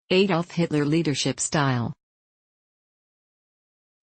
Adolf Hitler leadership style.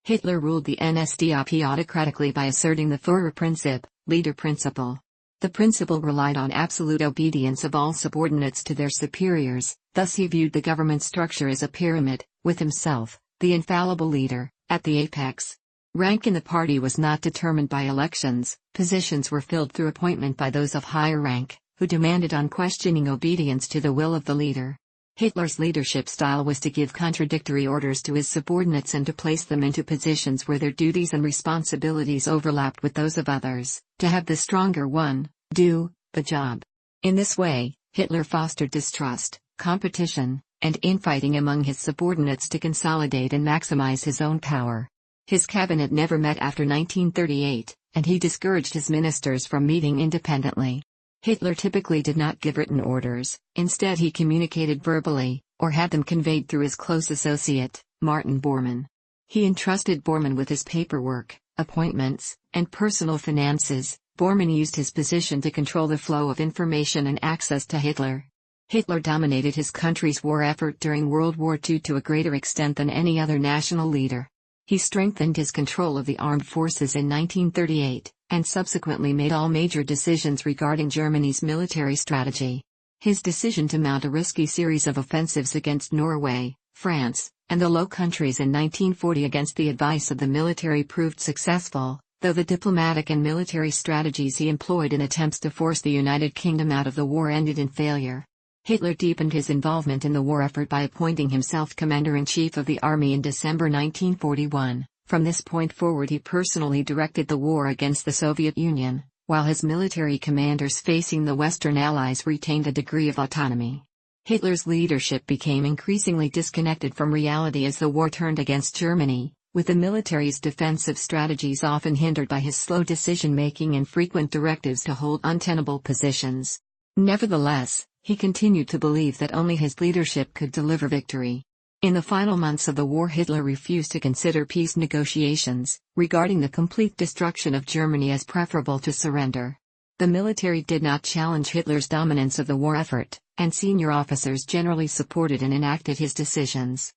Hitler ruled the NSDAP autocratically by asserting the Führerprinzip, leader principle. The principle relied on absolute obedience of all subordinates to their superiors, thus he viewed the government structure as a pyramid, with himself, the infallible leader, at the apex. Rank in the party was not determined by elections, positions were filled through appointment by those of higher rank, who demanded unquestioning obedience to the will of the leader. Hitler's leadership style was to give contradictory orders to his subordinates and to place them into positions where their duties and responsibilities overlapped with those of others, to have the stronger one do the job. In this way, Hitler fostered distrust, competition, and infighting among his subordinates to consolidate and maximize his own power. His cabinet never met after 1938, and he discouraged his ministers from meeting independently. Hitler typically did not give written orders, instead he communicated verbally, or had them conveyed through his close associate, Martin Bormann. He entrusted Bormann with his paperwork, appointments, and personal finances. Bormann used his position to control the flow of information and access to Hitler. Hitler dominated his country's war effort during World War II to a greater extent than any other national leader. He strengthened his control of the armed forces in 1938, and subsequently made all major decisions regarding Germany's military strategy. His decision to mount a risky series of offensives against Norway, France, and the Low Countries in 1940 against the advice of the military proved successful, though the diplomatic and military strategies he employed in attempts to force the United Kingdom out of the war ended in failure. Hitler deepened his involvement in the war effort by appointing himself Commander-in-Chief of the Army in December 1941. From this point forward he personally directed the war against the Soviet Union, while his military commanders facing the Western Allies retained a degree of autonomy. Hitler's leadership became increasingly disconnected from reality as the war turned against Germany, with the military's defensive strategies often hindered by his slow decision-making and frequent directives to hold untenable positions. Nevertheless, he continued to believe that only his leadership could deliver victory. In the final months of the war Hitler refused to consider peace negotiations, regarding the complete destruction of Germany as preferable to surrender. The military did not challenge Hitler's dominance of the war effort, and senior officers generally supported and enacted his decisions.